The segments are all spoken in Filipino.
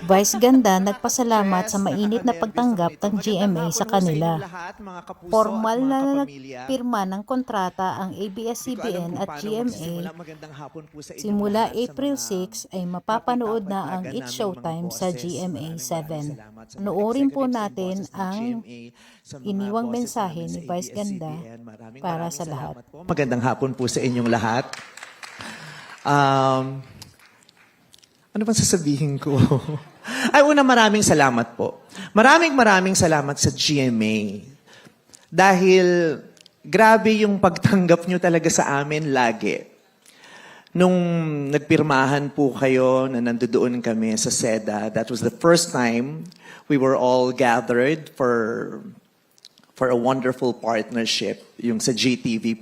Vice Ganda nagpasalamat sa mainit na pagtanggap ng GMA sa kanila. Formal na nagpirma ng kontrata ang ABS-CBN at GMA. Simula April 6 ay mapapanood na ang It's Showtime sa GMA 7. Panoorin po natin ang iniwang mensahe ni Vice Ganda para sa lahat. Magandang hapon po sa inyong lahat. Ano bang sasabihin ko? Ay, una, maraming salamat po. Maraming salamat sa GMA. Dahil grabe yung pagtanggap nyo talaga sa amin lagi. Nung nagpirmahan po kayo na nandoon kami sa SEDA, that was the first time we were all gathered for a wonderful partnership, yung sa GTV,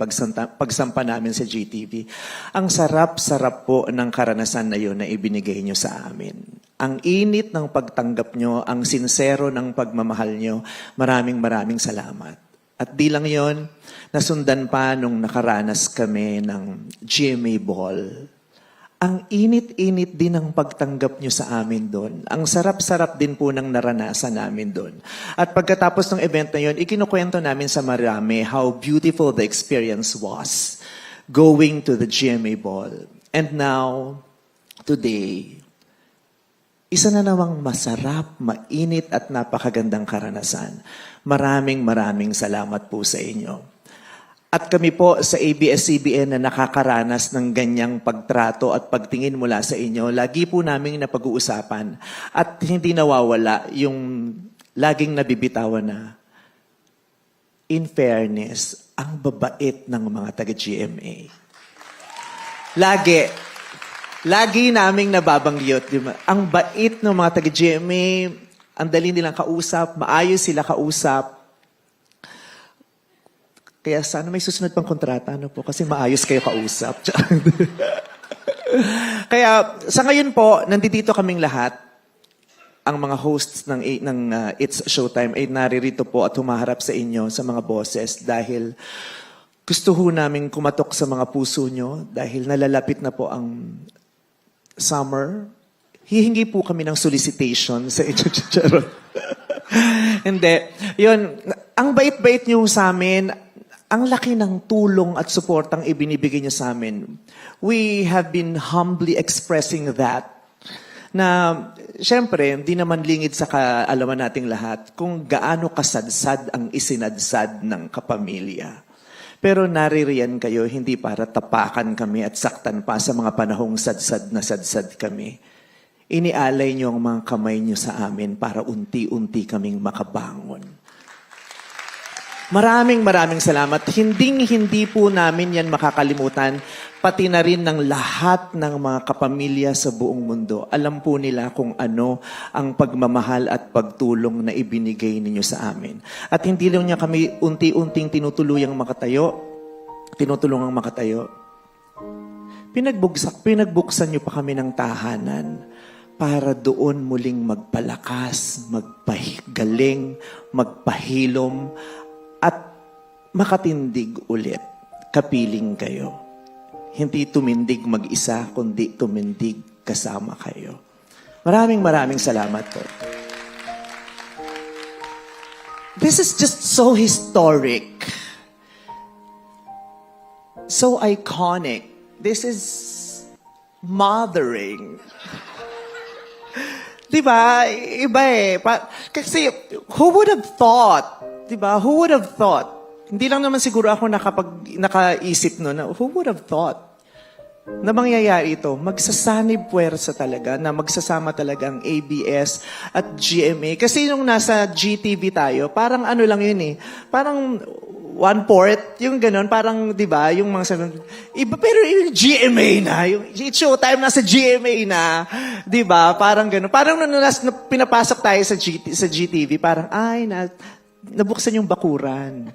pagsampa namin sa GTV. Ang sarap-sarap po ng karanasan na yun na ibinigay nyo sa amin. Ang init ng pagtanggap nyo, ang sinsero ng pagmamahal nyo, maraming salamat. At di lang yun, nasundan pa nung nakaranas kami ng GMA Ball. Ang init-init din ng pagtanggap nyo sa amin doon. Ang sarap-sarap din po ng naranasan namin doon. At pagkatapos ng event na yun, ikinukwento namin sa marami how beautiful the experience was going to the GMA Ball. And now, today, isa na namang masarap, mainit at napakagandang karanasan. Maraming salamat po sa inyo. At kami po sa ABS-CBN na nakakaranas ng ganyang pagtrato at pagtingin mula sa inyo, lagi po namin napag-uusapan at hindi nawawala yung laging nabibitawan na, in fairness, ang babait ng mga taga-GMA. Lagi naming nababanggit, ang bait ng mga taga-GMA, ang dali nilang kausap, maayos sila kausap. Kaya sana may susunod pang kontrata, ano po, kasi maayos kayo kausap. Kaya sa ngayon po, nandito kaming lahat, ang mga hosts ng It's Showtime ay naririto po at humaharap sa inyo, sa mga boses, dahil gusto ho namin kumatok sa mga puso nyo, dahil nalalapit na po ang summer. Hihingi po kami ng solicitation sa inyo. Hindi. Yun, ang bait-bait nyo sa amin, ang laki ng tulong at suportang ibinibigay niyo sa amin. We have been humbly expressing that. Na, syempre, hindi naman lingid sa kaalaman nating lahat kung gaano kasadsad ang isinadsad ng kapamilya. Pero naririyan kayo hindi para tapakan kami at saktan pa sa mga panahong sadsad na sadsad kami. Inialay niyo ang mga kamay niyo sa amin para unti-unti kaming makabangon. Maraming salamat. Hindi po namin yan makakalimutan, pati na rin ng lahat ng mga kapamilya sa buong mundo. Alam po nila kung ano ang pagmamahal at pagtulong na ibinigay ninyo sa amin. At hindi lang niya kami unti-unting tinutulungang makatayo. Pinagbuksan niyo pa kami ng tahanan para doon muling magpalakas, magpahigaling, magpahilom, at makatindig ulit, kapiling kayo. Hindi tumindig mag-isa, kundi tumindig kasama kayo. Maraming salamat po. This is just so historic. So iconic. This is mothering. Diba? Iba eh. Kasi, who would have thought? Diba? Who would have thought? Hindi lang naman siguro ako nakaisip nun. Who would have thought na mangyayari ito? Magsasanib puwersa talaga, na magsasama talaga ang ABS at GMA. Kasi nung nasa GTV tayo, parang ano lang yun eh. Parang 1/4, yung ganun, parang, di ba, yung mga sabi, iba, pero yung GMA na, yung It's Showtime nasa GMA na, di ba, parang ganun. Parang nung pinapasok tayo sa GTV, parang, nabuksan yung bakuran.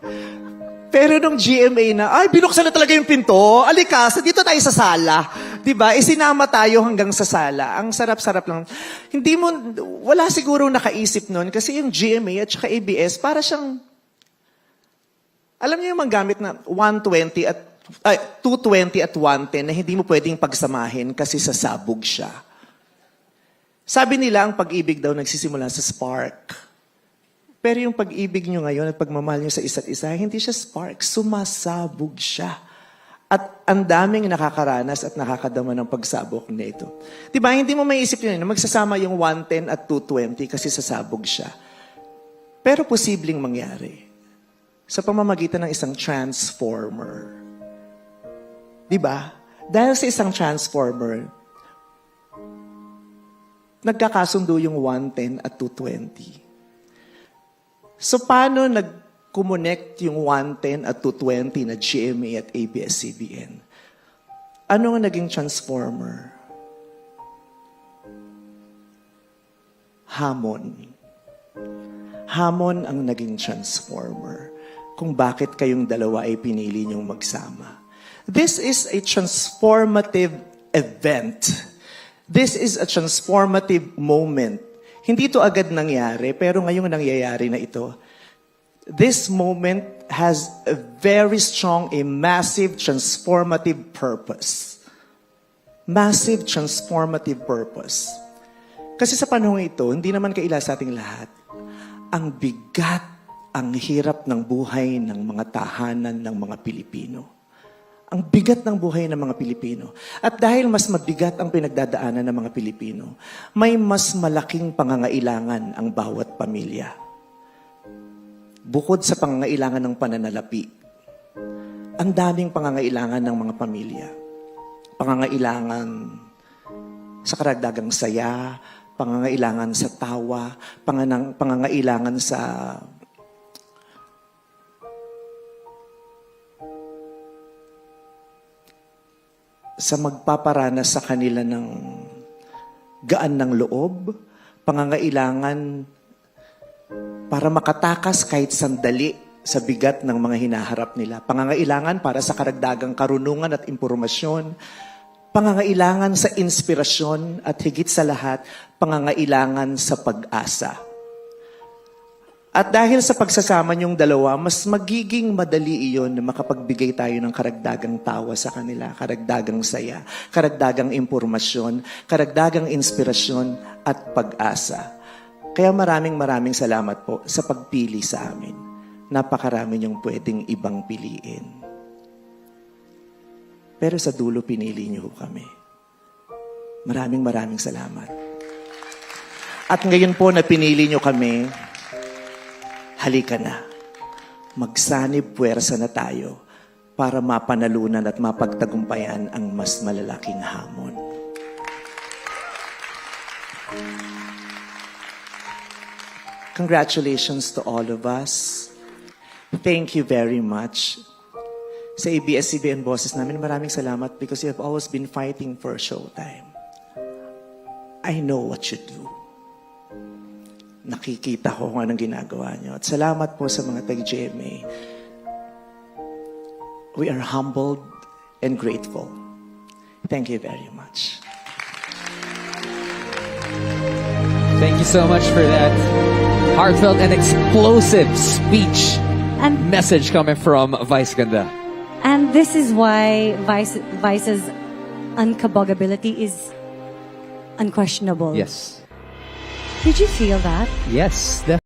Pero nung GMA na, binuksan na talaga yung pinto. Alika, dito tayo sa sala. Diba? Isinama tayo hanggang sa sala. Ang sarap-sarap lang. Wala siguro nakaisip nun kasi yung GMA at saka ABS, para siyang, alam niyo yung manggamit na 220 at 110 na hindi mo pwedeng pagsamahin kasi sasabog siya. Sabi nila, ang pag-ibig daw nagsisimula sa spark. Pero yung pag-ibig nyo ngayon at pagmamahal nyo sa isa't isa, hindi siya spark, sumasabog siya. At ang daming nakakaranas at nakakadama ng pagsabog nito. Diba, hindi mo maiisip yun na magsasama yung 110 at 220 kasi sasabog siya. Pero posibleng mangyari sa pamamagitan ng isang transformer. Diba? Dahil sa isang transformer, nagkakasundo yung 110 at 220. So, paano nag-connect yung 110 at 220 na GMA at ABS-CBN? Ano ang naging transformer? Hamon. Hamon ang naging transformer kung bakit kayong dalawa ay pinili niyong magsama. This is a transformative event. This is a transformative moment. Hindi ito agad nangyari, pero ngayong nangyayari na ito. This moment has a very strong, a massive transformative purpose. Massive transformative purpose. Kasi sa panahon ito, hindi naman kaila sa ating lahat, ang bigat, ang hirap ng buhay ng mga tahanan ng mga Pilipino. Ang bigat ng buhay ng mga Pilipino. At dahil mas mabigat ang pinagdadaanan ng mga Pilipino, may mas malaking pangangailangan ang bawat pamilya. Bukod sa pangangailangan ng pananalapi, ang daming pangangailangan ng mga pamilya. Pangangailangan sa karagdagang saya, pangangailangan sa tawa, pangangailangan sa magpaparanas sa kanila ng gaan ng loob, pangangailangan para makatakas kahit sandali sa bigat ng mga hinaharap nila, pangangailangan para sa karagdagang karunungan at impormasyon, pangangailangan sa inspirasyon at higit sa lahat, pangangailangan sa pag-asa. At dahil sa pagsasama niyong dalawa, mas magiging madali iyon na makapagbigay tayo ng karagdagang tawa sa kanila, karagdagang saya, karagdagang impormasyon, karagdagang inspirasyon at pag-asa. Kaya maraming salamat po sa pagpili sa amin. Napakarami niyong pwedeng ibang piliin. Pero sa dulo, pinili niyo kami. Maraming salamat. At ngayon po na pinili niyo kami, halika na. Magsanib puwersa na tayo para mapanalunan at mapagtagumpayan ang mas malalaking hamon. Congratulations to all of us. Thank you very much. Sa ABS-CBN bosses namin, maraming salamat because you have always been fighting for showtime. I know what you do. Nakikita ko kung anong ginagawa niyo. At salamat po sa mga tag-GMA. We are humbled and grateful. Thank you very much. Thank you so much for that heartfelt and explosive speech And message coming from Vice Ganda. and this is why Vice's unkabogability is unquestionable. Yes. Did you feel that? Yes, definitely.